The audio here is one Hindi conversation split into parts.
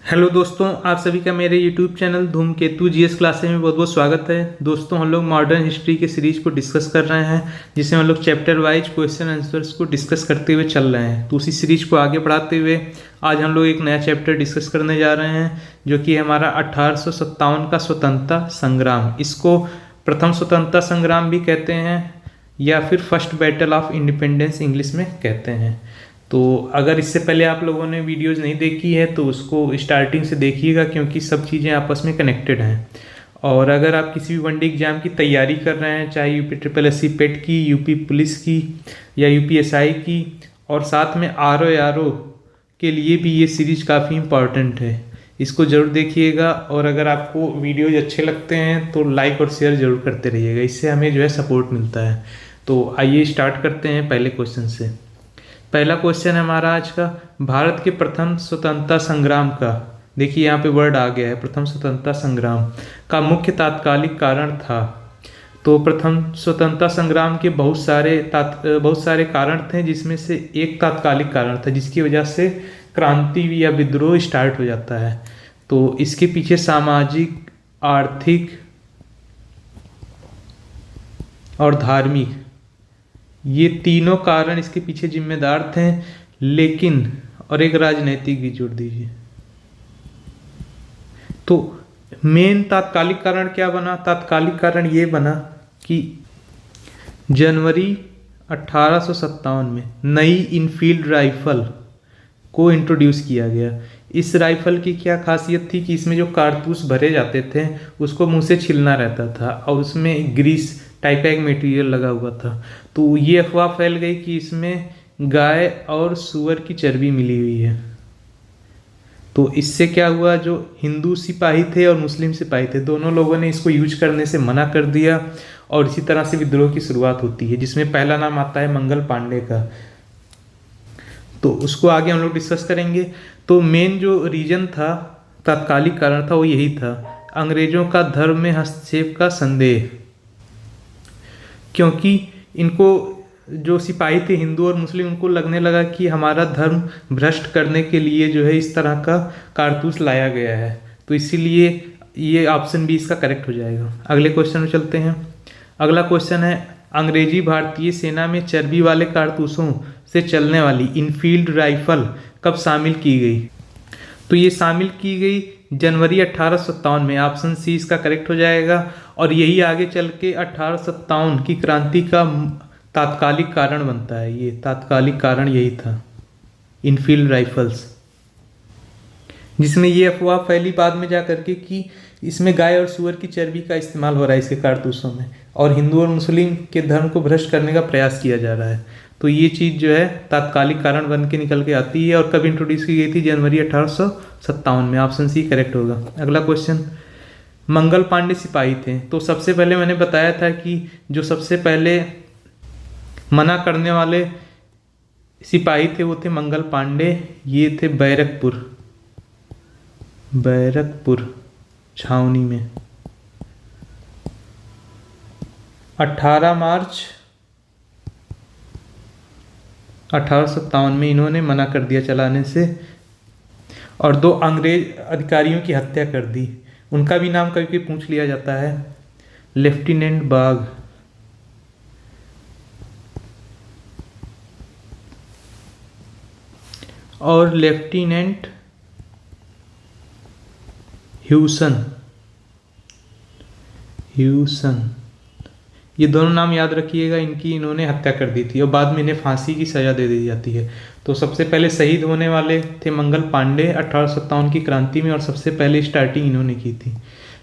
हेलो दोस्तों, आप सभी का मेरे YouTube चैनल धूमकेतु जीएस क्लासेस में बहुत बहुत स्वागत है। दोस्तों, हम लोग मॉडर्न हिस्ट्री के सीरीज को डिस्कस कर रहे हैं, जिसमें हम लोग चैप्टर वाइज क्वेश्चन आंसर्स को डिस्कस करते हुए चल रहे हैं। तो उसी सीरीज को आगे बढ़ाते हुए आज हम लोग एक नया चैप्टर डिस्कस करने जा रहे हैं, जो कि हमारा 1857 का स्वतंत्रता संग्राम। इसको प्रथम स्वतंत्रता संग्राम भी कहते हैं या फिर first battle of independence English में कहते हैं। तो अगर इससे पहले आप लोगों ने वीडियोस नहीं देखी है तो उसको स्टार्टिंग से देखिएगा, क्योंकि सब चीज़ें आपस में कनेक्टेड हैं। और अगर आप किसी भी वनडे एग्जाम की तैयारी कर रहे हैं, चाहे यूपी ट्रिपल एस सी पेट की, यूपी पुलिस की या यूपीएसआई की, और साथ में आरओ के लिए भी ये सीरीज काफ़ी इम्पॉर्टेंट है, इसको ज़रूर देखिएगा। और अगर आपको वीडियोज अच्छे लगते हैं तो लाइक और शेयर ज़रूर करते रहिएगा, इससे हमें जो है सपोर्ट मिलता है। तो आइए स्टार्ट करते हैं पहले क्वेश्चन से। पहला क्वेश्चन है हमारा आज का, भारत के प्रथम स्वतंत्रता संग्राम का, देखिए यहाँ पे वर्ड आ गया है, प्रथम स्वतंत्रता संग्राम का मुख्य तात्कालिक कारण था। तो प्रथम स्वतंत्रता संग्राम के बहुत सारे कारण थे, जिसमें से एक तात्कालिक कारण था जिसकी वजह से क्रांति या विद्रोह स्टार्ट हो जाता है। तो इसके पीछे सामाजिक, आर्थिक और धार्मिक, ये तीनों कारण इसके पीछे जिम्मेदार थे। लेकिन और एक राजनीतिक भी जोड़ दीजिए। तो मेन तात्कालिक कारण क्या बना? तात्कालिक कारण ये बना कि जनवरी 1857 में नई इनफील्ड राइफल को इंट्रोड्यूस किया गया। इस राइफल की क्या खासियत थी कि इसमें जो कारतूस भरे जाते थे उसको मुंह से छीलना रहता था, और उसमें ग्रीस टाइप का एक मटेरियल लगा हुआ था। तो ये अफवाह फैल गई कि इसमें गाय और सूअर की चर्बी मिली हुई है। तो इससे क्या हुआ, जो हिंदू सिपाही थे और मुस्लिम सिपाही थे, दोनों लोगों ने इसको यूज करने से मना कर दिया, और इसी तरह से विद्रोह की शुरुआत होती है, जिसमें पहला नाम आता है मंगल पांडे का। तो उसको आगे हम लोग डिस्कस करेंगे। तो मेन जो रीजन था, तात्कालिक कारण था, वो यही था, अंग्रेजों का धर्म में हस्तक्षेप का संदेह। क्योंकि इनको, जो सिपाही थे हिंदू और मुस्लिम, उनको लगने लगा कि हमारा धर्म भ्रष्ट करने के लिए जो है इस तरह का कारतूस लाया गया है। तो इसीलिए ये ऑप्शन बी इसका करेक्ट हो जाएगा। अगले क्वेश्चन में चलते हैं। अगला क्वेश्चन है, अंग्रेजी भारतीय सेना में चर्बी वाले कारतूसों से चलने वाली इनफील्ड राइफल कब शामिल की गई? तो ये शामिल की गई जनवरी 1857 में। ऑप्शन सी इसका करेक्ट हो जाएगा। और यही आगे चल के 1857 की क्रांति का तात्कालिक कारण बनता है। ये तात्कालिक कारण यही था, इनफील्ड राइफल्स, जिसमें ये अफवाह फैली बाद में जा करके कि इसमें गाय और सूअर की चर्बी का इस्तेमाल हो रहा है इसके कारतूसों में, और हिंदू और मुस्लिम के धर्म को भ्रष्ट करने का प्रयास किया जा रहा है। तो ये चीज़ जो है तात्कालिक कारण बन के निकल के आती है। और कब इंट्रोड्यूस की गई थी? जनवरी 1857 में। ऑप्शन सी करेक्ट होगा। अगला क्वेश्चन, मंगल पांडे सिपाही थे। तो सबसे पहले मैंने बताया था कि जो सबसे पहले मना करने वाले सिपाही थे वो थे मंगल पांडे। ये थे बैरकपुर छावनी में। 18 मार्च 1857 में इन्होंने मना कर दिया चलाने से, और 2 अंग्रेज अधिकारियों की हत्या कर दी। उनका भी नाम कभी कभी पूछ लिया जाता है, लेफ्टिनेंट बाग और लेफ्टिनेंट ह्यूसन। ये दोनों नाम याद रखिएगा, इन्होंने हत्या कर दी थी और बाद में इन्हें फांसी की सजा दे दी जाती है। तो सबसे पहले शहीद होने वाले थे मंगल पांडे 1857 की क्रांति में, और सबसे पहले स्टार्टिंग इन्होंने की थी।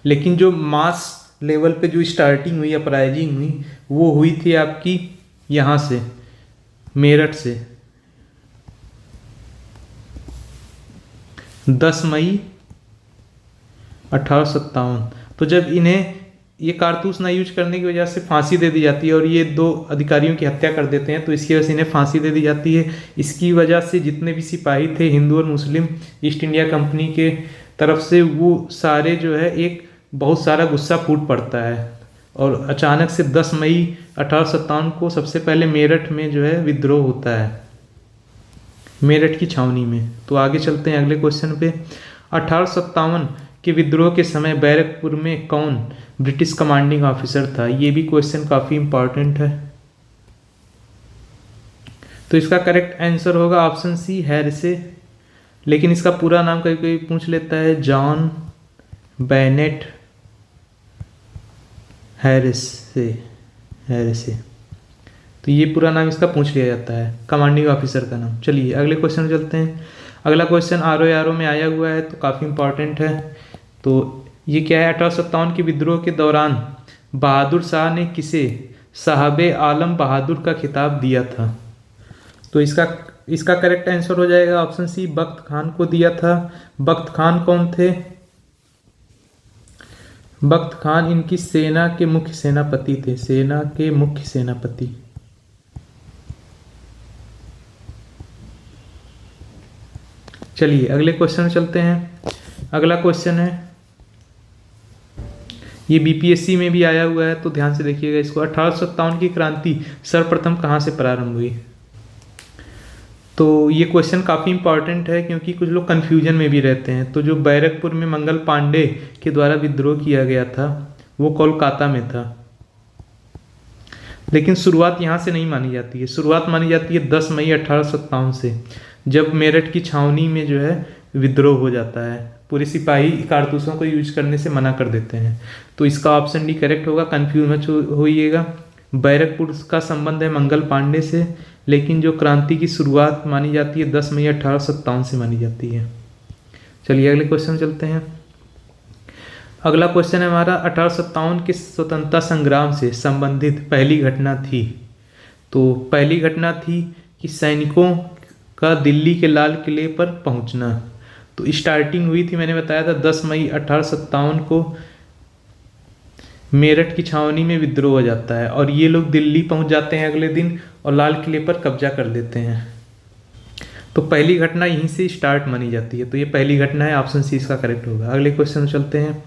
लेकिन जो मास लेवल पे जो स्टार्टिंग हुई, अपराइजिंग हुई, वो हुई थी आपकी यहाँ से, मेरठ से, 10 मई 1857। तो जब इन्हें ये कारतूस ना यूज करने की वजह से फांसी दे दी जाती है, और ये 2 अधिकारियों की हत्या कर देते हैं, तो इसकी वजह से इन्हें फांसी दे दी जाती है। इसकी वजह से जितने भी सिपाही थे हिंदू और मुस्लिम ईस्ट इंडिया कंपनी के तरफ से, वो सारे जो है एक बहुत सारा गुस्सा फूट पड़ता है, और अचानक से 10 मई 1857 को सबसे पहले मेरठ में जो है विद्रोह होता है, मेरठ की छावनी में। तो आगे चलते हैं अगले क्वेश्चन पे। 1857 के विद्रोह के समय बैरकपुर में कौन ब्रिटिश कमांडिंग ऑफिसर था? ये भी क्वेश्चन काफ़ी इंपॉर्टेंट है। तो इसका करेक्ट आंसर होगा ऑप्शन सी, हैरिसे। लेकिन इसका पूरा नाम कभी कभी पूछ लेता है, जॉन बेनेट हैरिसे। तो ये पूरा नाम इसका पूछ लिया जाता है, कमांडिंग ऑफिसर का नाम। चलिए अगले क्वेश्चन चलते हैं। अगला क्वेश्चन आर में आया हुआ है, तो काफ़ी इंपॉर्टेंट है। तो ये क्या है? 1857 के विद्रोह के दौरान बहादुर शाह ने किसे साहबे आलम बहादुर का खिताब दिया था? तो इसका करेक्ट आंसर हो जाएगा ऑप्शन सी, बख्त खान को दिया था। बख्त खान कौन थे? बख्त खान इनकी सेना के मुख्य सेनापति थे, सेना के मुख्य सेनापति। चलिए अगले क्वेश्चन चलते हैं। अगला क्वेश्चन है, ये बीपीएससी में भी आया हुआ है, तो ध्यान से देखिएगा इसको। 1857 की क्रांति सर्वप्रथम कहाँ से प्रारंभ हुई? तो ये क्वेश्चन काफ़ी इंपॉर्टेंट है, क्योंकि कुछ लोग कन्फ्यूजन में भी रहते हैं। तो जो बैरकपुर में मंगल पांडे के द्वारा विद्रोह किया गया था वो कोलकाता में था, लेकिन शुरुआत यहाँ से नहीं मानी जाती है। शुरुआत मानी जाती है 10 मई 1857 से, जब मेरठ की छावनी में जो है विद्रोह हो जाता है। पूरे सिपाही कारतूसों को यूज करने से मना कर देते हैं। तो इसका ऑप्शन डी करेक्ट होगा, कन्फ्यूज मत होइएगा। बैरकपुर का संबंध है मंगल पांडे से, लेकिन जो क्रांति की शुरुआत मानी जाती है 10 मई 1857 से मानी जाती है। चलिए अगले क्वेश्चन चलते हैं। अगला क्वेश्चन है हमारा, 1857 के स्वतंत्रता संग्राम से संबंधित पहली घटना थी। तो पहली घटना थी कि सैनिकों का दिल्ली के लाल किले पर पहुंचना। तो स्टार्टिंग हुई थी, मैंने बताया था 10 मई 1857 को मेरठ की छावनी में विद्रोह हो जाता है, और ये लोग दिल्ली पहुंच जाते हैं अगले दिन और लाल किले पर कब्जा कर लेते हैं। तो पहली घटना यहीं से स्टार्ट मानी जाती है। तो ये पहली घटना है, ऑप्शन सी इसका करेक्ट होगा। अगले क्वेश्चन चलते हैं।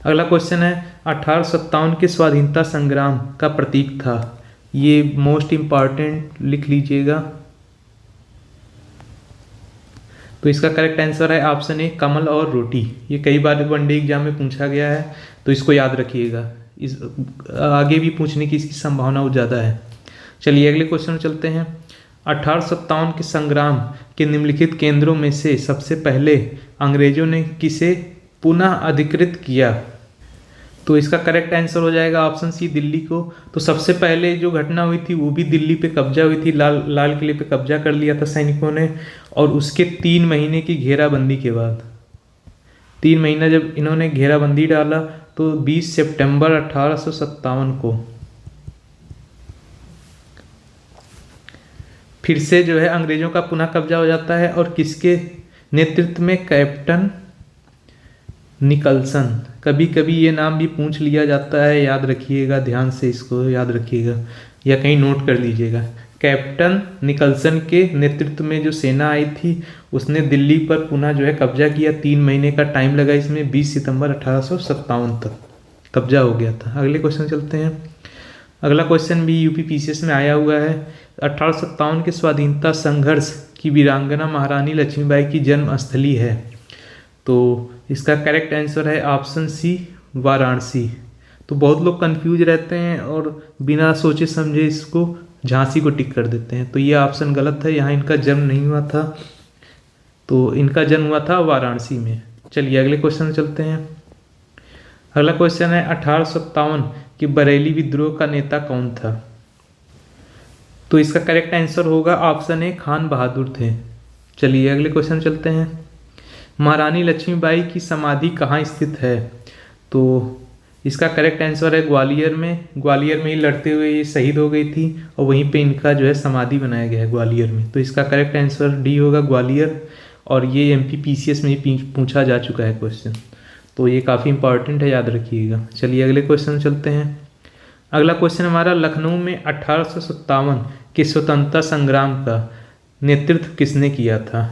अगला क्वेश्चन है, 1857 के स्वाधीनता संग्राम का प्रतीक था। ये मोस्ट इम्पॉर्टेंट, लिख लीजिएगा। तो इसका करेक्ट आंसर है ऑप्शन ए, कमल और रोटी। ये कई बार वनडे एग्जाम में पूछा गया है, तो इसको याद रखिएगा। इस आगे भी पूछने की इसकी संभावना ज़्यादा है। चलिए अगले क्वेश्चन चलते हैं। 1857 के संग्राम के निम्नलिखित केंद्रों में से सबसे पहले अंग्रेजों ने किसे पुनः अधिकृत किया? तो इसका करेक्ट आंसर हो जाएगा ऑप्शन सी, दिल्ली को। तो सबसे पहले जो घटना हुई थी वो भी दिल्ली पे कब्जा हुई थी, लाल किले पे कब्जा कर लिया था सैनिकों ने। और उसके 3 महीने की घेराबंदी के बाद, 3 महीना जब इन्होंने घेराबंदी डाला, तो 20 सितंबर 1857 को फिर से जो है अंग्रेजों का पुनः कब्जा हो जाता है। और किसके नेतृत्व में? Captain Nicholson. कभी कभी ये नाम भी पूछ लिया जाता है, याद रखिएगा, ध्यान से इसको याद रखिएगा या कहीं नोट कर लीजिएगा। कैप्टन निकलसन के नेतृत्व में जो सेना आई थी उसने दिल्ली पर पुनः जो है कब्जा किया। 3 महीने का टाइम लगा इसमें, 20 सितंबर 1857 तक कब्जा हो गया था। अगले क्वेश्चन चलते हैं। अगला क्वेश्चन भी यूपी पीसीएस में आया हुआ है। 1857 के स्वाधीनता संघर्ष की वीरांगना महारानी लक्ष्मीबाई की जन्म स्थली है। तो इसका करेक्ट आंसर है ऑप्शन सी, वाराणसी। तो बहुत लोग कंफ्यूज रहते हैं और बिना सोचे समझे इसको झांसी को टिक कर देते हैं। तो ये ऑप्शन गलत है, यहाँ इनका जन्म नहीं हुआ था। तो इनका जन्म हुआ था वाराणसी में। चलिए अगले क्वेश्चन चलते हैं। अगला क्वेश्चन है, 1857 के बरेली विद्रोह का नेता कौन था? तो इसका करेक्ट आंसर होगा ऑप्शन ए, खान बहादुर थे। चलिए अगले क्वेश्चन चलते हैं। महारानी लक्ष्मीबाई की समाधि कहाँ स्थित है? तो इसका करेक्ट आंसर है ग्वालियर में। ग्वालियर में ही लड़ते हुए ये शहीद हो गई थी और वहीं पे इनका जो है समाधि बनाया गया है ग्वालियर में। तो इसका करेक्ट आंसर डी होगा, ग्वालियर। और ये एमपी पीसीएस में ही पूछा जा चुका है क्वेश्चन, तो ये काफ़ी इंपॉर्टेंट है, याद रखिएगा। चलिए अगले क्वेश्चन चलते हैं। अगला क्वेश्चन हमारा, लखनऊ में 1857 के स्वतंत्रता संग्राम का नेतृत्व किसने किया था?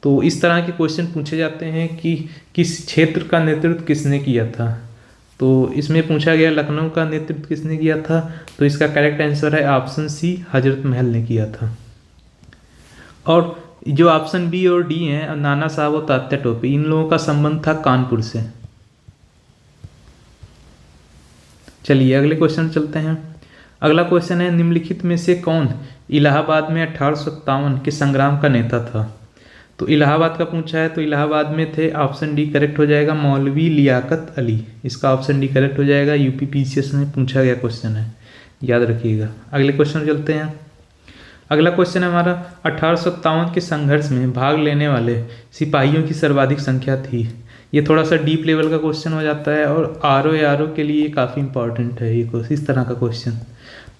तो इस तरह के क्वेश्चन पूछे जाते हैं कि किस क्षेत्र का नेतृत्व किसने किया था। तो इसमें पूछा गया लखनऊ का नेतृत्व किसने किया था। तो इसका करेक्ट आंसर है ऑप्शन सी, हजरत महल ने किया था। और जो ऑप्शन बी और डी हैं, नाना साहब और तात्या टोपे, इन लोगों का संबंध था कानपुर से। चलिए अगले क्वेश्चन चलते हैं। अगला क्वेश्चन है, निम्नलिखित में से कौन इलाहाबाद में 1857 के संग्राम का नेता था? तो इलाहाबाद का पूछा है, तो इलाहाबाद में थे, ऑप्शन डी करेक्ट हो जाएगा, मौलवी लियाकत अली। इसका ऑप्शन डी करेक्ट हो जाएगा। यूपी पीसीएस में पूछा गया क्वेश्चन है, याद रखिएगा। अगले क्वेश्चन चलते हैं। अगला क्वेश्चन है हमारा, 1857 के संघर्ष में भाग लेने वाले सिपाहियों की सर्वाधिक संख्या थी। ये थोड़ा सा डीप लेवल का क्वेश्चन हो जाता है और आरओ के लिए काफ़ी इंपॉर्टेंट है ये इस तरह का क्वेश्चन।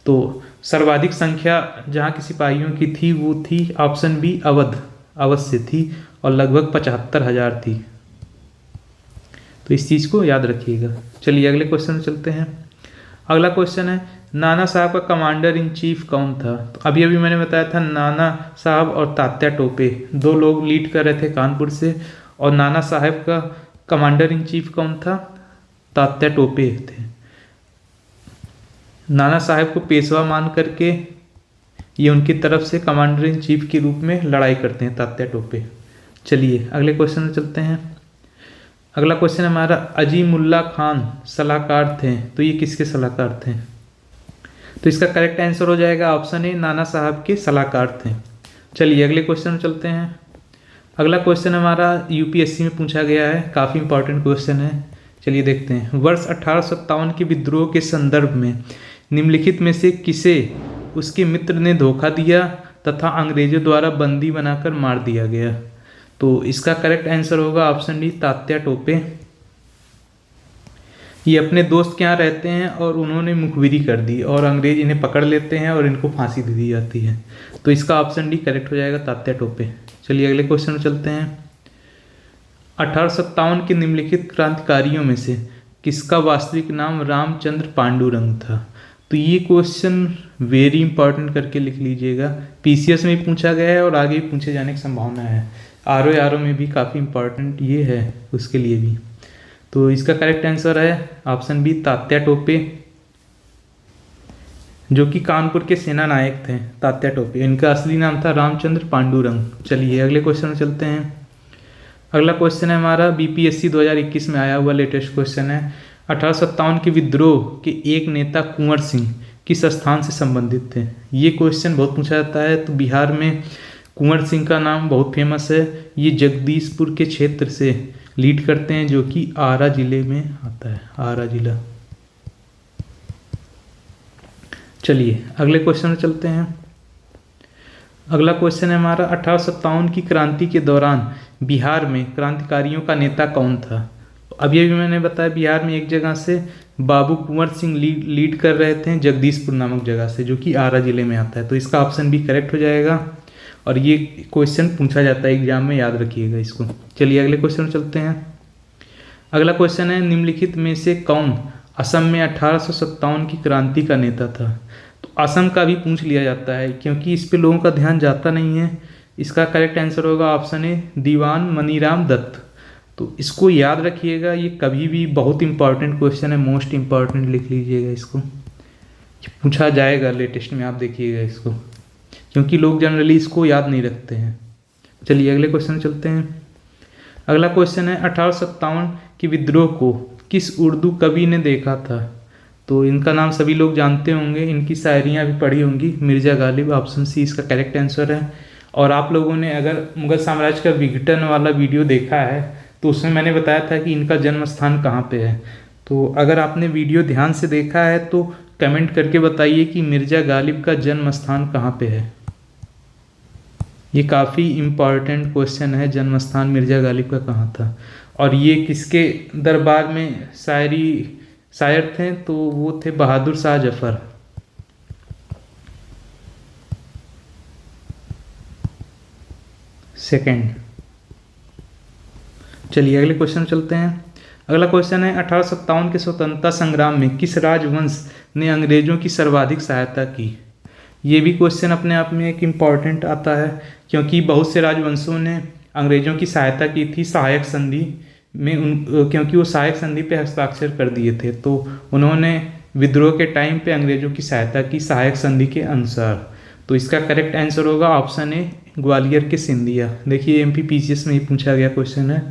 तो सर्वाधिक संख्या जहाँ की सिपाहियों की थी वो थी ऑप्शन बी अवध से थी और लगभग 75,000 थी। तो इस चीज़ को याद रखिएगा। चलिए अगले क्वेश्चन चलते हैं। अगला क्वेश्चन है, नाना साहब का कमांडर इन चीफ कौन था? तो अभी अभी मैंने बताया था नाना साहब और तात्या टोपे दो लोग लीड कर रहे थे कानपुर से, और नाना साहब का कमांडर इन चीफ कौन था? तात्या टोपे थे। नाना साहब को पेशवा मान करके ये उनकी तरफ से कमांडर इन चीफ के रूप में लड़ाई करते हैं तात्या टोपे। चलिए अगले क्वेश्चन में चलते हैं। अगला क्वेश्चन हमारा, अजीमुल्ला खान सलाहकार थे, तो ये किसके सलाहकार थे? तो इसका करेक्ट आंसर हो जाएगा ऑप्शन ए, नाना साहब के सलाहकार थे। चलिए अगले क्वेश्चन में चलते हैं। अगला क्वेश्चन हमारा यूपीएससी में पूछा गया है, काफ़ी इंपॉर्टेंट क्वेश्चन है। चलिए देखते हैं। वर्ष 1857 के विद्रोह के संदर्भ में निम्नलिखित में से किसे उसके मित्र ने धोखा दिया तथा अंग्रेजों द्वारा बंदी बनाकर मार दिया गया? तो इसका करेक्ट आंसर होगा ऑप्शन डी, तात्या टोपे। ये अपने दोस्त के यहाँ रहते हैं और उन्होंने मुखबिरी कर दी और अंग्रेज इन्हें पकड़ लेते हैं और इनको फांसी दे दी जाती है। तो इसका ऑप्शन डी करेक्ट हो जाएगा, तात्या टोपे। चलिए अगले क्वेश्चन में चलते हैं। 1857 के निम्नलिखित क्रांतिकारियों में से किसका वास्तविक नाम रामचंद्र पांडुरंग था? तो ये क्वेश्चन वेरी इंपॉर्टेंट करके लिख लीजिएगा। पीसीएस में भी पूछा गया है और आगे भी पूछे जाने की संभावना है। आरओ में भी काफ़ी इंपॉर्टेंट ये है उसके लिए भी। तो इसका करेक्ट आंसर है ऑप्शन बी, तात्या टोपे, जो कि कानपुर के सेना नायक थे। तात्या टोपे, इनका असली नाम था रामचंद्र पांडुरंग। चलिए अगले क्वेश्चन में चलते हैं। अगला क्वेश्चन है हमारा, बीपीएससी 2021 में आया हुआ लेटेस्ट क्वेश्चन है। 1857 के विद्रोह के एक नेता कुंवर सिंह किस स्थान से संबंधित थे? ये क्वेश्चन बहुत पूछा जाता है। तो बिहार में कुंवर सिंह का नाम बहुत फेमस है। ये जगदीशपुर के क्षेत्र से लीड करते हैं, जो कि आरा जिले में आता है, आरा जिला। चलिए अगले क्वेश्चन में चलते हैं। अगला क्वेश्चन है हमारा, 1857 की क्रांति के दौरान बिहार में क्रांतिकारियों का नेता कौन था? तो अभी अभी मैंने बताया बिहार में एक जगह से बाबू कुंवर सिंह लीड कर रहे थे, जगदीशपुर नामक जगह से, जो कि आरा जिले में आता है। तो इसका ऑप्शन भी करेक्ट हो जाएगा और ये क्वेश्चन पूछा जाता है एग्जाम में, याद रखिएगा इसको। चलिए अगले क्वेश्चन में चलते हैं। अगला क्वेश्चन है, निम्नलिखित में से कौन असम में 1857 की क्रांति का नेता था? तो असम का भी पूछ लिया जाता है क्योंकि इस पे लोगों का ध्यान जाता नहीं है। इसका करेक्ट आंसर होगा ऑप्शन ए, दीवान मनीराम दत्त। तो इसको याद रखिएगा, ये कभी भी बहुत इंपॉर्टेंट क्वेश्चन है, मोस्ट इंपॉर्टेंट लिख लीजिएगा इसको, पूछा जाएगा लेटेस्ट में, आप देखिएगा इसको, क्योंकि लोग जनरली इसको याद नहीं रखते हैं। चलिए अगले क्वेश्चन चलते हैं। अगला क्वेश्चन है, 1857 के विद्रोह को किस उर्दू कवि ने देखा था? तो इनका नाम सभी लोग जानते होंगे, इनकी शायरियाँ भी पढ़ी होंगी, मिर्ज़ा गालिब। ऑप्शन सी इसका करेक्ट आंसर है। और आप लोगों ने अगर मुगल साम्राज्य का विघटन वाला वीडियो देखा है तो उसमें मैंने बताया था कि इनका जन्म स्थान कहाँ पे है। तो अगर आपने वीडियो ध्यान से देखा है तो कमेंट करके बताइए कि मिर्ज़ा गालिब का जन्म स्थान कहाँ पे है। ये काफ़ी इम्पॉर्टेंट क्वेश्चन है, जन्म स्थान मिर्ज़ा गालिब का कहाँ था और ये किसके दरबार में शायर थे? तो वो थे बहादुर शाह जफर। सेकंड। चलिए अगले क्वेश्चन चलते हैं। अगला क्वेश्चन है, 1857 के स्वतंत्रता संग्राम में किस राजवंश ने अंग्रेजों की सर्वाधिक सहायता की? ये भी क्वेश्चन अपने आप में एक इम्पॉर्टेंट आता है क्योंकि बहुत से राजवंशों ने अंग्रेजों की सहायता की थी सहायक संधि में, क्योंकि वो सहायक संधि पे हस्ताक्षर कर दिए थे। तो उन्होंने विद्रोह के टाइम पे अंग्रेजों की सहायता की सहायक संधि के अनुसार। तो इसका करेक्ट आंसर होगा ऑप्शन ए, ग्वालियर के सिंधिया। देखिए एमपी पीसीएस में ही पूछा गया क्वेश्चन है,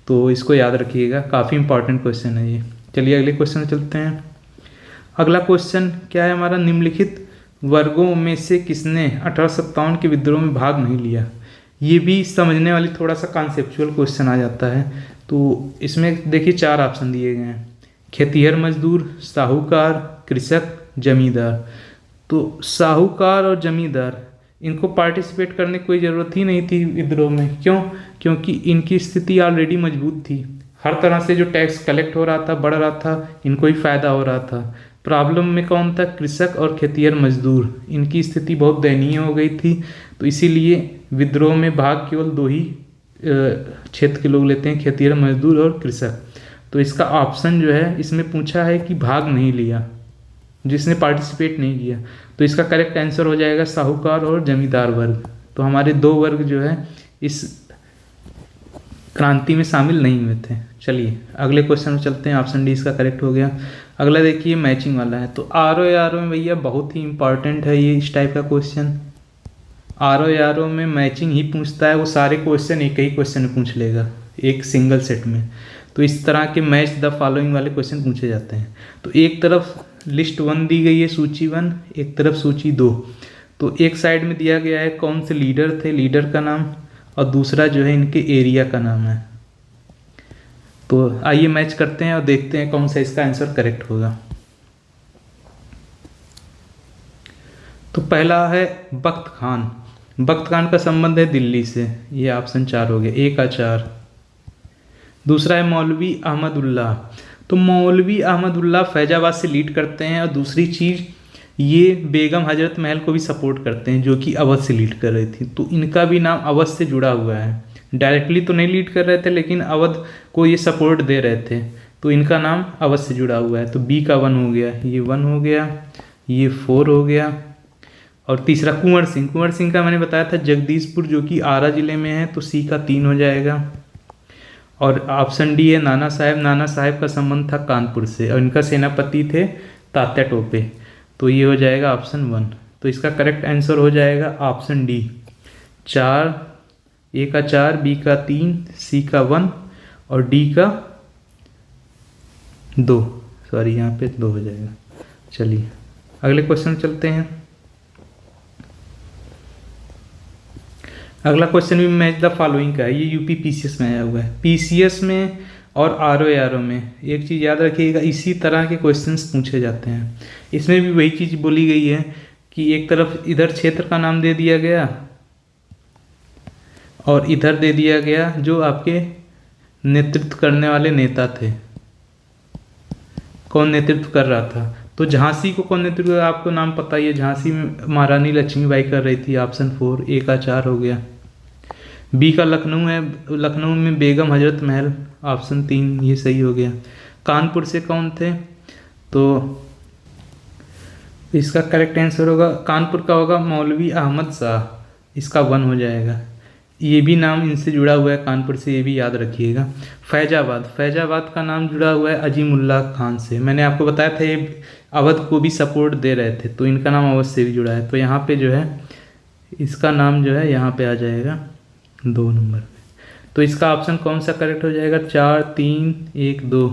तो इसको याद रखिएगा, काफ़ी इंपॉर्टेंट क्वेश्चन है ये। चलिए अगले क्वेश्चन में चलते हैं। अगला क्वेश्चन क्या है हमारा, निम्नलिखित वर्गों में से किसने 1857 के विद्रोह में भाग नहीं लिया। ये भी समझने वाली थोड़ा सा कॉन्सेप्चुअल क्वेश्चन आ जाता है। तो इसमें देखिए 4 ऑप्शन दिए गए हैं, खेतिहर मजदूर, साहूकार, कृषक, जमींदार। तो साहूकार और जमींदार इनको पार्टिसिपेट करने की कोई ज़रूरत ही नहीं थी विद्रोह में। क्यों? क्योंकि इनकी स्थिति ऑलरेडी मजबूत थी, हर तरह से जो टैक्स कलेक्ट हो रहा था, बढ़ रहा था, इनको ही फायदा हो रहा था। प्रॉब्लम में कौन था? कृषक और खेतिहर मजदूर, इनकी स्थिति बहुत दयनीय हो गई थी। तो इसीलिए विद्रोह में भाग केवल 2 ही क्षेत्र के लोग लेते हैं, खेतिहर मजदूर और कृषक। तो इसका ऑप्शन जो है इसमें पूछा है कि भाग नहीं लिया, जिसने पार्टिसिपेट नहीं किया, तो इसका करेक्ट आंसर हो जाएगा साहूकार और जमींदार वर्ग। तो हमारे 2 वर्ग जो है इस क्रांति में शामिल नहीं हुए थे। चलिए अगले क्वेश्चन में चलते हैं, ऑप्शन डी इसका करेक्ट हो गया। अगला देखिए मैचिंग वाला है। तो आर में भैया बहुत ही इंपॉर्टेंट है ये, इस टाइप का क्वेश्चन। आर में मैचिंग ही पूछता है, वो सारे क्वेश्चन एक ही क्वेश्चन में पूछ लेगा, एक सिंगल सेट में। तो इस तरह के मैच द फॉलोइंग वाले क्वेश्चन पूछे जाते हैं। तो एक तरफ लिस्ट 1 दी गई है, सूची 1, एक तरफ सूची 2। तो एक साइड में दिया गया है कौन से लीडर थे, लीडर का नाम, और दूसरा जो है इनके एरिया का नाम है। तो आइए मैच करते हैं और देखते हैं कौन सा इसका आंसर करेक्ट होगा। तो पहला है बख्त खान। बख्त खान का संबंध है दिल्ली से, ये ऑप्शन 4 हो गया, 1 का 4। दूसरा है मौलवी अहमदुल्लाह। तो मौलवी अहमदुल्लाह फैजाबाद से लीड करते हैं, और दूसरी चीज़ ये बेगम हजरत महल को भी सपोर्ट करते हैं, जो कि अवध से लीड कर रही थी। तो इनका भी नाम अवध से जुड़ा हुआ है, डायरेक्टली तो नहीं लीड कर रहे थे, लेकिन अवध को ये सपोर्ट दे रहे थे, तो इनका नाम अवध से जुड़ा हुआ है। तो बी का 1 हो गया, ये 1 हो गया, ये 4 हो गया। और तीसरा कुंवर सिंह। कुंवर सिंह का मैंने बताया था जगदीशपुर, जो कि आरा जिले में है, तो सी का 3 हो जाएगा। और ऑप्शन डी है नाना साहेब। नाना साहेब का संबंध था कानपुर से, और इनका सेनापति थे तात्या टोपे, तो ये हो जाएगा ऑप्शन 1। तो इसका करेक्ट आंसर हो जाएगा ऑप्शन डी, 4, ए का 4, बी का 3, सी का 1 और डी का 2, सॉरी यहाँ पे 2 हो जाएगा। चलिए अगले क्वेश्चन चलते हैं। अगला क्वेश्चन भी मैच द फॉलोइंग का है, ये यूपी पीसीएस में आया हुआ है। पीसीएस में और आरओ में एक चीज़ याद रखिएगा, इसी तरह के क्वेश्चंस पूछे जाते हैं। इसमें भी वही चीज़ बोली गई है कि एक तरफ इधर क्षेत्र का नाम दे दिया गया और इधर दे दिया गया जो आपके नेतृत्व करने वाले नेता थे, कौन नेतृत्व कर रहा था। तो झांसी को कौन नेतृत्व, आपको नाम पता ही है, झांसी में महारानी लक्ष्मीबाई कर रही थी, ऑप्शन 4, ए का 4 हो गया। बी का लखनऊ है, लखनऊ में बेगम हजरत महल, ऑप्शन 3, ये सही हो गया। कानपुर से कौन थे, तो इसका करेक्ट आंसर होगा कानपुर का होगा मौलवी अहमद शाह, इसका 1 हो जाएगा। ये भी नाम इनसे जुड़ा हुआ है कानपुर से, ये भी याद रखिएगा। फैजाबाद, फैजाबाद का नाम जुड़ा हुआ है अजीमुल्लाह खान से। मैंने आपको बताया था ये अवध को भी सपोर्ट दे रहे थे, तो इनका नाम अवध से भी जुड़ा है। तो यहाँ पे जो है इसका नाम जो है यहाँ पे आ जाएगा 2 नंबर पे। तो इसका ऑप्शन कौन सा करेक्ट हो जाएगा, 4, 3, 1, 2।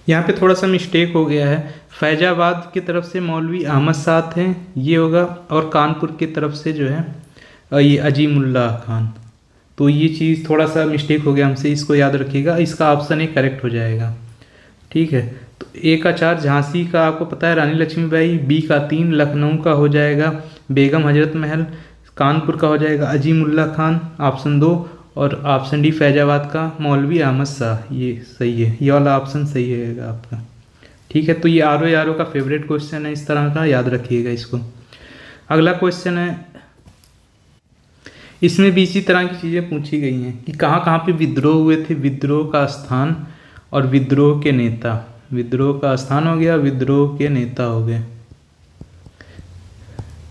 यहाँ पे थोड़ा सा मिस्टेक हो गया है, फैजाबाद की तरफ से मौलवी अहमद शाह थे, ये होगा, और कानपुर की तरफ से जो है ये अजीमुल्लाह खान। तो ये चीज़ थोड़ा सा मिस्टेक हो गया हमसे, इसको याद रखिएगा। इसका ऑप्शन 1 करेक्ट हो जाएगा, ठीक है। तो ए का 4 झांसी का आपको पता है रानी लक्ष्मीबाई, बी का 3 लखनऊ का हो जाएगा बेगम हजरत महल, कानपुर का हो जाएगा अजीमुल्लाह खान, ऑप्शन 2, और ऑप्शन डी फैजाबाद का मौलवी अहमद शाह, ये सही है, ये वाला ऑप्शन सही है आपका, ठीक है। तो ये आरओ का फेवरेट क्वेश्चन है, इस तरह का याद रखिएगा इसको। अगला क्वेश्चन है, इसमें भी इसी तरह की चीज़ें पूछी गई हैं कि कहाँ कहाँ पे विद्रोह हुए थे, विद्रोह का स्थान और विद्रोह के नेता। विद्रोह का स्थान हो गया, विद्रोह के नेता हो गए।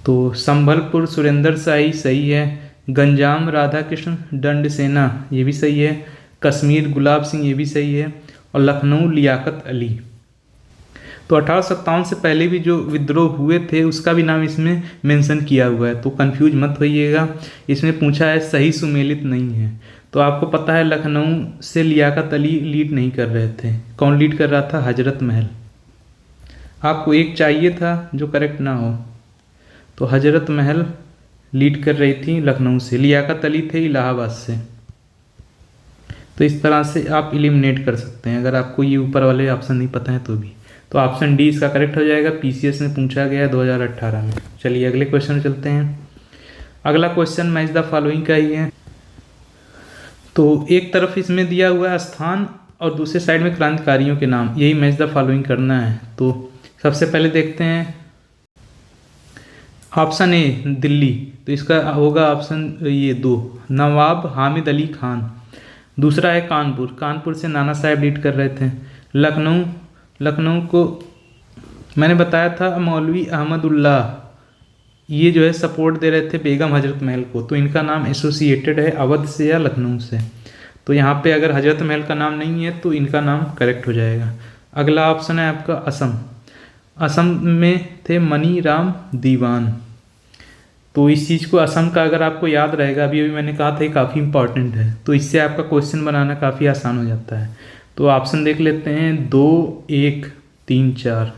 तो संभलपुर सुरेंद्र शाही सही है, गंजाम राधाकृष्ण दंड सेना ये भी सही है, कश्मीर गुलाब सिंह ये भी सही है, और लखनऊ लियाकत अली। तो 1857 से पहले भी जो विद्रोह हुए थे उसका भी नाम इसमें मेंशन किया हुआ है, तो कंफ्यूज मत होइएगा। इसमें पूछा है सही सुमेलित नहीं है। तो आपको पता है लखनऊ से लियाकत अली लीड नहीं कर रहे थे, कौन लीड कर रहा था? हजरत महल। आपको एक चाहिए था जो करेक्ट ना हो, तो हजरत महल लीड कर रही थी लखनऊ से, लियाकत अली थे इलाहाबाद से। तो इस तरह से आप एलिमिनेट कर सकते हैं अगर आपको ये ऊपर वाले ऑप्शन नहीं पता है तो भी। तो ऑप्शन डी इसका करेक्ट हो जाएगा, पीसीएस में पूछा गया 2018 में। चलिए अगले क्वेश्चन में चलते हैं। अगला क्वेश्चन मैच द फॉलोइंग का ही है। तो एक तरफ इसमें दिया हुआ है स्थान और दूसरे साइड में क्रांतिकारियों के नाम, यही मैच द फॉलोइंग करना है। तो सबसे पहले देखते हैं ऑप्शन ए दिल्ली, तो इसका होगा ऑप्शन ये 2 नवाब हामिद अली खान। दूसरा है कानपुर, कानपुर से नाना साहब लीड कर रहे थे। लखनऊ, लखनऊ को मैंने बताया था मौलवी अहमदुल्लाह, ये जो है सपोर्ट दे रहे थे बेगम हजरत महल को, तो इनका नाम एसोसिएटेड है अवध से या लखनऊ से। तो यहाँ पे अगर हजरत महल का नाम नहीं है तो इनका नाम करेक्ट हो जाएगा। अगला ऑप्शन है आपका असम, असम में थे मनी राम दीवान। तो इस चीज़ को असम का अगर आपको याद रहेगा, अभी अभी मैंने कहा था ये काफ़ी इंपॉर्टेंट है, तो इससे आपका क्वेश्चन बनाना काफ़ी आसान हो जाता है। तो ऑप्शन देख लेते हैं 2 1 3 4,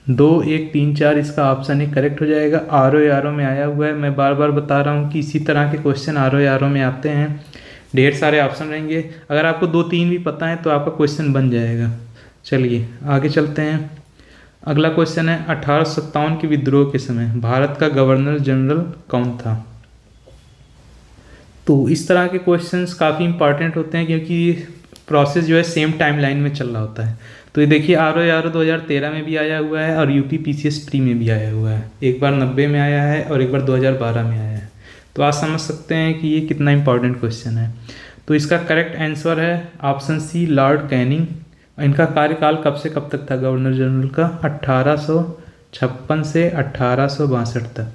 2 1 3 4 इसका ऑप्शन ही करेक्ट हो जाएगा। आर ओ में आया हुआ है, मैं बार बार बता रहा हूँ कि इसी तरह के क्वेश्चन आर ओ में आते हैं, ढेर सारे ऑप्शन रहेंगे। अगर आपको 2 3 भी पता है तो आपका क्वेश्चन बन जाएगा। चलिए आगे चलते हैं। अगला क्वेश्चन है 1857 के विद्रोह के समय भारत का गवर्नर जनरल कौन था? तो इस तरह के क्वेश्चंस काफ़ी इंपॉर्टेंट होते हैं क्योंकि प्रोसेस जो है सेम टाइम लाइन में चल रहा होता है। तो ये देखिए आर ओ 2013 में भी आया हुआ है और यूपी पीसीएस प्री में भी आया हुआ है, एक बार 90 में आया है और एक बार 2012 में आया है। तो आप समझ सकते हैं कि ये कितना इंपॉर्टेंट क्वेश्चन है। तो इसका करेक्ट आंसर है ऑप्शन सी लॉर्ड कैनिंग। इनका कार्यकाल कब से कब तक था गवर्नर जनरल का? 1856 से 1862 तक।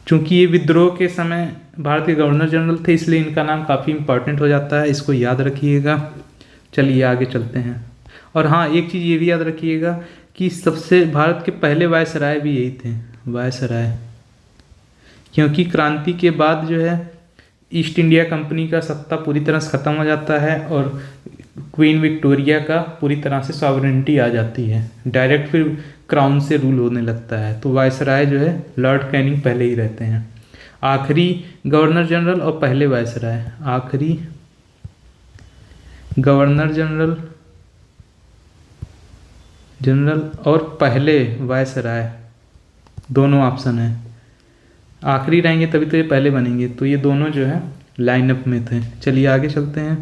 चूंकि ये विद्रोह के समय भारत के गवर्नर जनरल थे इसलिए इनका नाम काफ़ी इंपॉर्टेंट हो जाता है, इसको याद रखिएगा। चलिए आगे चलते हैं। और हाँ, एक चीज़ ये भी याद रखिएगा कि सबसे भारत के पहले वायसराय भी यही थे, वायसराय, क्योंकि क्रांति के बाद जो है ईस्ट इंडिया कंपनी का सत्ता पूरी तरह से ख़त्म हो जाता है और क्वीन विक्टोरिया का पूरी तरह से सॉवरेनिटी आ जाती है, डायरेक्ट फिर क्राउन से रूल होने लगता है। तो वायसराय जो है लॉर्ड कैनिंग पहले ही रहते हैं, आखिरी गवर्नर जनरल और पहले वायसराय, आखिरी गवर्नर जनरल और पहले वायसराय, दोनों ऑप्शन है। आखिरी रहेंगे तभी तो ये पहले बनेंगे, तो ये दोनों जो है लाइनअप में थे। चलिए आगे चलते हैं।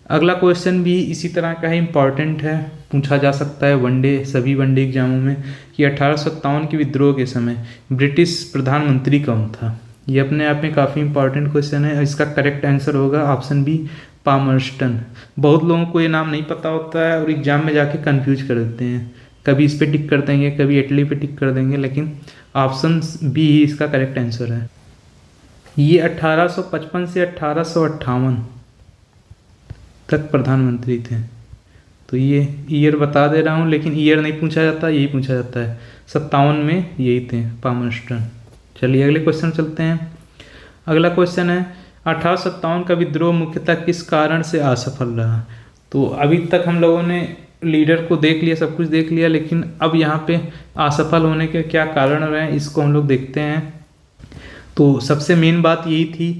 अगला क्वेश्चन भी इसी तरह का ही इम्पॉर्टेंट है, पूछा जा सकता है वनडे, सभी वनडे एग्जामों में, कि 1857 के विद्रोह के समय ब्रिटिश प्रधानमंत्री कौन था। ये अपने आप में काफ़ी इंपॉर्टेंट क्वेश्चन है। इसका करेक्ट आंसर होगा ऑप्शन बी पामर्स्टन। बहुत लोगों को ये नाम नहीं पता होता है और एग्जाम में जाके कंफ्यूज कर देते हैं, कभी इस पर टिक कर देंगे कभी इटली पे टिक कर देंगे, लेकिन ऑप्शन बी ही इसका करेक्ट आंसर है। ये 1855 से 1858 तक प्रधानमंत्री थे। तो ये ईयर बता दे रहा हूँ लेकिन ईयर नहीं पूछा जाता, यही पूछा जाता है। 57 में यही थे पामर्स्टन। चलिए अगले क्वेश्चन चलते हैं। अगला क्वेश्चन है 1857 का विद्रोह मुख्यतः किस कारण से असफल रहा। तो अभी तक हम लोगों ने लीडर को देख लिया, सब कुछ देख लिया, लेकिन अब यहाँ पे असफल होने के क्या कारण रहे इसको हम लोग देखते हैं। तो सबसे मेन बात यही थी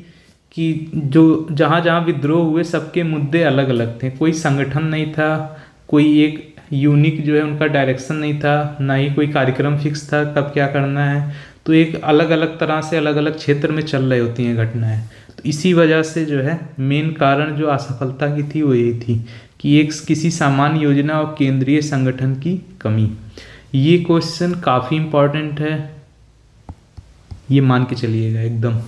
कि जो जहाँ जहाँ विद्रोह हुए सबके मुद्दे अलग अलग थे, कोई संगठन नहीं था, कोई एक यूनिक जो है उनका डायरेक्शन नहीं था, ना ही कोई कार्यक्रम फिक्स था कब क्या करना है। तो एक अलग अलग तरह से अलग अलग क्षेत्र में चल रही होती हैं घटनाएं। तो इसी वजह से जो है मेन कारण जो असफलता की थी वो यही थी कि एक किसी सामान्य योजना और केंद्रीय संगठन की कमी। ये क्वेश्चन काफ़ी इम्पॉर्टेंट है, ये मान के चलिएगा एकदम।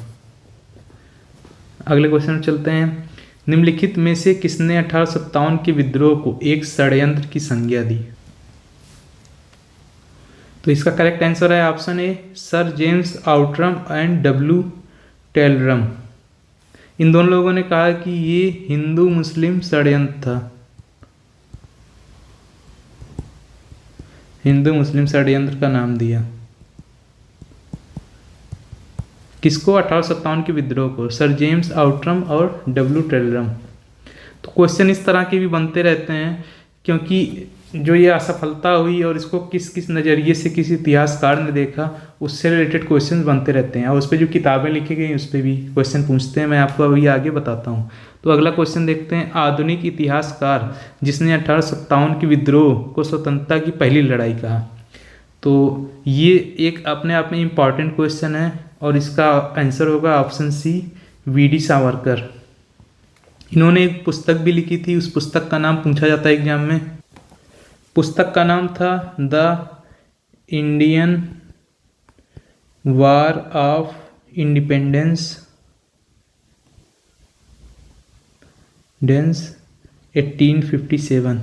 अगले क्वेश्चन में चलते हैं। निम्नलिखित में से किसने 1857 के विद्रोह को एक षड्यंत्र की संज्ञा दी। तो इसका करेक्ट आंसर है option A sir James Outram and W Taylor. इन दोनों लोगों ने कहा कि ये हिंदू मुस्लिम षड्यंत्र था। हिंदू मुस्लिम षड्यंत्र का नाम दिया। किसको? 1857 के विद्रोह को। सर जेम्स आउटरम और डब्ल्यू टेलरम। तो क्वेश्चन इस तरह के भी बनते रहते हैं, क्योंकि जो ये असफलता हुई और इसको किस किस नज़रिए से किस इतिहासकार ने देखा, उससे रिलेटेड क्वेश्चन बनते रहते हैं। और उस पर जो किताबें लिखी गई उस पर भी क्वेश्चन पूछते हैं। मैं आपको अभी आगे बताता हूँ। तो अगला क्वेश्चन देखते हैं। आधुनिक इतिहासकार जिसने 1857 के विद्रोह को स्वतंत्रता की पहली लड़ाई कहा। तो ये एक अपने आप में इम्पॉर्टेंट क्वेश्चन है और इसका आंसर होगा ऑप्शन सी, वी.डी. सावरकर। इन्होंने एक पुस्तक भी लिखी थी, उस पुस्तक का नाम पूछा जाता है एग्जाम में। पुस्तक का नाम था the Indian war of independence 1857।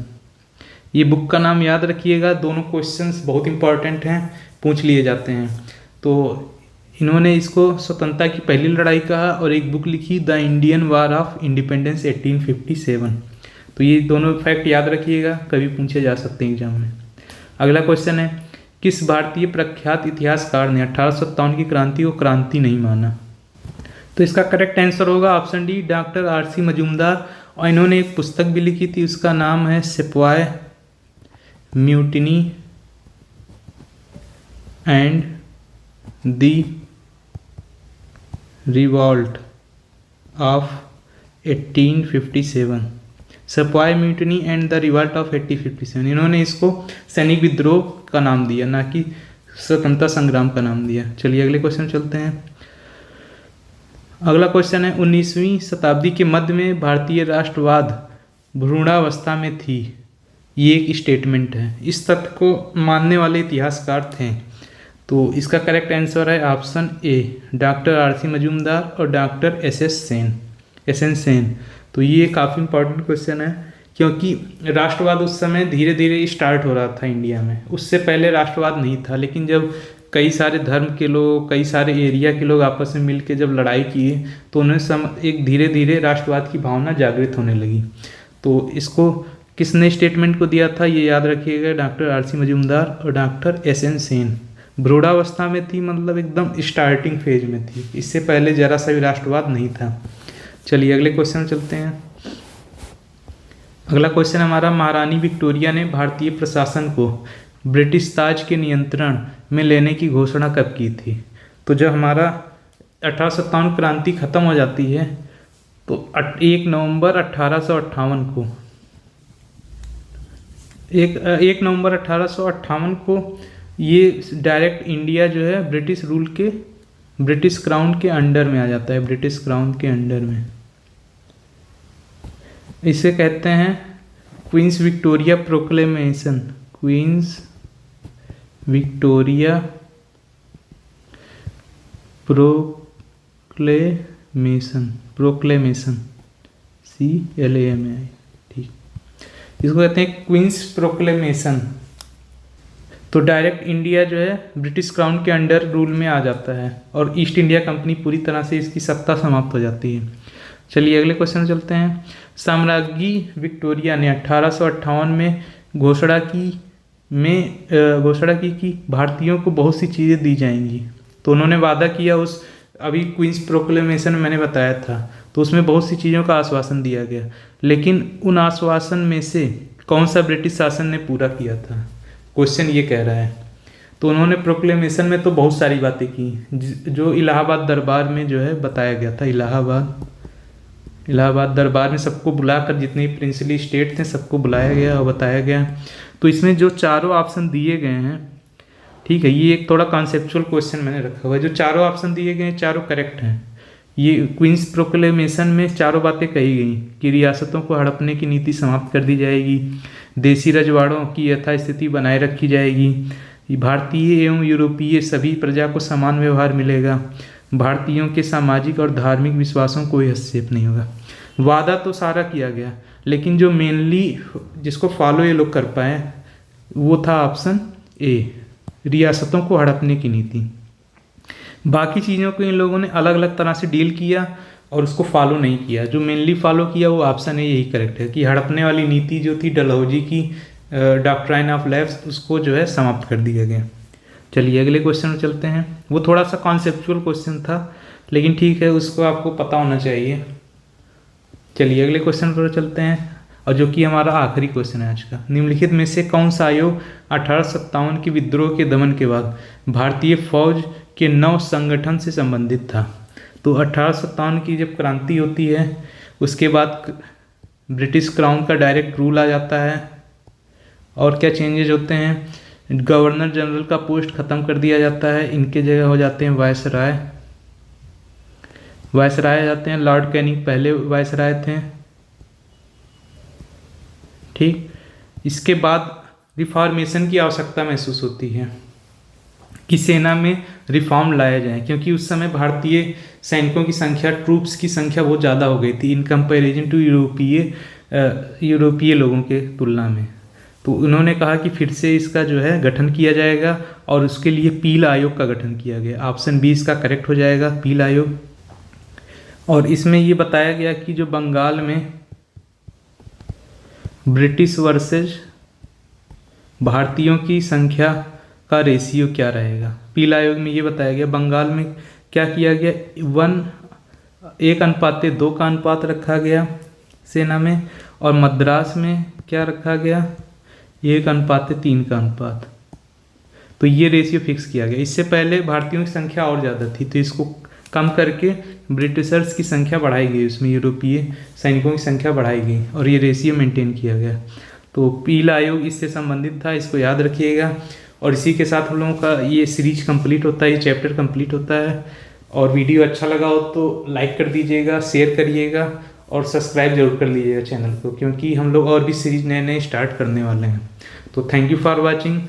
ये बुक का नाम याद रखिएगा, दोनों क्वेश्चंस बहुत इंपॉर्टेंट हैं, पूछ लिए जाते हैं। तो इन्होंने इसको स्वतंत्रता की पहली लड़ाई कहा और एक बुक लिखी the Indian war of independence 1857। तो ये दोनों फैक्ट याद रखिएगा, कभी पूछे जा सकते हैं एग्जाम में। अगला क्वेश्चन है। किस भारतीय प्रख्यात इतिहासकार ने 1857 की क्रांति को क्रांति नहीं माना? तो इसका करेक्ट आंसर होगा option D, doctor RC. Majumdar. और इन्होंने एक पुस्तक भी लिखी थी, उसका नाम है सिपाही mutiny and the revolt of 1857। सिपाही mutiny and the revolt of 1857। इन्होंने इसको सैनिक विद्रोह का नाम दिया, ना कि स्वतंत्रता संग्राम का नाम दिया। चलिए अगले क्वेश्चन चलते हैं। अगला क्वेश्चन है। 19वीं शताब्दी के मध्य में भारतीय राष्ट्रवाद भ्रूणावस्था में थी। ये एक स्टेटमेंट है। इस तथ्य को मानने वाले इतिहासकार थे। तो इसका करेक्ट आंसर है ऑप्शन ए, डॉक्टर आर.सी. मजूमदार और डॉक्टर एस.एन. सेन। तो ये काफ़ी इंपॉर्टेंट क्वेश्चन है, क्योंकि राष्ट्रवाद उस समय धीरे धीरे स्टार्ट हो रहा था इंडिया में। उससे पहले राष्ट्रवाद नहीं था, लेकिन जब कई सारे धर्म के लोग, कई सारे एरिया के लोग आपस में मिलकर जब लड़ाई किए, तो उन्हें एक धीरे धीरे राष्ट्रवाद की भावना जागृत होने लगी। तो इसको किसने स्टेटमेंट को दिया था, ये याद रखिएगा, डॉक्टर आर.सी. मजूमदार और डॉक्टर एस.एन. सेन। भ्रूणावस्था में थी मतलब एकदम स्टार्टिंग फेज में थी, इससे पहले जरा सा भी राष्ट्रवाद नहीं था। चलिए अगले क्वेश्चन चलते हैं। अगला क्वेश्चन हमारा। महारानी विक्टोरिया ने भारतीय प्रशासन को ब्रिटिश ताज के नियंत्रण में लेने की घोषणा कब की थी? तो जब हमारा 1857 क्रांति खत्म हो जाती है, तो 1 नवंबर 1858 को 1 नवंबर 1858 को ये डायरेक्ट इंडिया जो है ब्रिटिश क्राउन के अंडर में आ जाता है, ब्रिटिश क्राउन के अंडर में। इसे कहते हैं queens Victoria proclamation. Queens Victoria proclamation CLAMI, ठीक। इसको कहते हैं क्वींस प्रोक्लेमेशन। तो डायरेक्ट इंडिया जो है ब्रिटिश क्राउन के अंडर रूल में आ जाता है और ईस्ट इंडिया कंपनी पूरी तरह से इसकी सत्ता समाप्त हो जाती है। चलिए अगले क्वेश्चन चलते हैं। साम्राज्ञी विक्टोरिया ने 1858 में घोषणा की कि भारतीयों को बहुत सी चीज़ें दी जाएंगी। तो उन्होंने वादा किया, उस अभी क्वींस प्रोक्लेमेशन मैंने बताया था, तो उसमें बहुत सी चीज़ों का आश्वासन दिया गया। लेकिन उन आश्वासन में से कौन सा ब्रिटिश शासन ने पूरा किया था, क्वेश्चन ये कह रहा है। तो उन्होंने प्रोक्लेमेशन में तो बहुत सारी बातें की, जो इलाहाबाद दरबार में जो है बताया गया था। इलाहाबाद दरबार में सबको बुलाकर, जितने प्रिंसली स्टेट थे सबको बुलाया गया और बताया गया। तो इसमें जो चारों ऑप्शन दिए गए हैं, ठीक है, ये एक थोड़ा कॉन्सेप्चुअल क्वेश्चन मैंने रखा हुआ है। जो चारों ऑप्शन दिए गए हैं चारों करेक्ट हैं। ये क्वींस प्रोक्लेमेशन में चारों बातें कही गई कि रियासतों को हड़पने की नीति समाप्त कर दी जाएगी, देसी रजवाड़ों की यथास्थिति बनाए रखी जाएगी, भारतीय एवं यूरोपीय सभी प्रजा को समान व्यवहार मिलेगा, भारतीयों के सामाजिक और धार्मिक विश्वासों को कोई हस्तक्षेप नहीं होगा। वादा तो सारा किया गया, लेकिन जो मेनली जिसको फॉलो ये लोग कर पाए वो था ऑप्शन ए, रियासतों को हड़पने की नीति। बाकी चीज़ों को इन लोगों ने अलग अलग तरह से डील किया और उसको फॉलो नहीं किया। जो मेनली फॉलो किया वो ऑप्शन ए यही करेक्ट है कि हड़पने वाली नीति जो थी डलहौजी की, डॉक्ट्राइन ऑफ लैब्स उसको जो है समाप्त कर दिया गया। चलिए अगले क्वेश्चन में चलते हैं। वो थोड़ा सा कॉन्सेप्चुअल क्वेश्चन था, लेकिन ठीक है, उसको आपको पता होना चाहिए। चलिए अगले क्वेश्चन पर चलते हैं, और जो कि हमारा आखिरी क्वेश्चन है आज का। निम्नलिखित में से कौन सा आयोग 1857 के विद्रोह के दमन के बाद भारतीय फौज के नव संगठन से संबंधित था? तो 1857 की जब क्रांति होती है उसके बाद ब्रिटिश क्राउन का डायरेक्ट रूल आ जाता है, और क्या चेंजेज होते हैं? गवर्नर जनरल का पोस्ट खत्म कर दिया जाता है, इनके जगह हो जाते हैं वायसराय। वायसराय जाते हैं, लॉर्ड कैनिंग पहले वायसराय थे। ठीक, इसके बाद रिफॉर्मेशन की आवश्यकता महसूस होती है कि सेना में रिफॉर्म लाया जाए, क्योंकि उस समय भारतीय सैनिकों की संख्या, ट्रूप्स की संख्या बहुत ज़्यादा हो गई थी इन कंपैरिजन टू यूरोपीय लोगों के तुलना में। तो उन्होंने कहा कि फिर से इसका जो है गठन किया जाएगा, और उसके लिए पील आयोग का गठन किया गया। ऑप्शन 20 का करेक्ट हो जाएगा, पील आयोग। और इसमें ये बताया गया कि जो बंगाल में ब्रिटिश वर्सेज भारतीयों की संख्या का रेशियो क्या रहेगा। पील आयोग में ये बताया गया बंगाल में क्या किया गया, 1:2 का अनुपात रखा गया सेना में, और मद्रास में क्या रखा गया, 1:3 का अनुपात। तो ये रेशियो फिक्स किया गया। इससे पहले भारतीयों की संख्या और ज़्यादा थी, तो इसको कम करके ब्रिटिशर्स की संख्या बढ़ाई गई, उसमें यूरोपीय सैनिकों की संख्या बढ़ाई गई, और ये रेशियो मेंटेन किया गया। तो पीला आयोग इससे संबंधित था, इसको याद रखिएगा। और इसी के साथ हम लोगों का ये सीरीज कंप्लीट होता है, ये चैप्टर कंप्लीट होता है। और वीडियो अच्छा लगा हो तो लाइक कर दीजिएगा, शेयर करिएगा, और सब्सक्राइब जरूर कर लीजिएगा चैनल को, क्योंकि हम लोग और भी सीरीज नए नए स्टार्ट करने वाले हैं। तो थैंक यू फॉर वॉचिंग।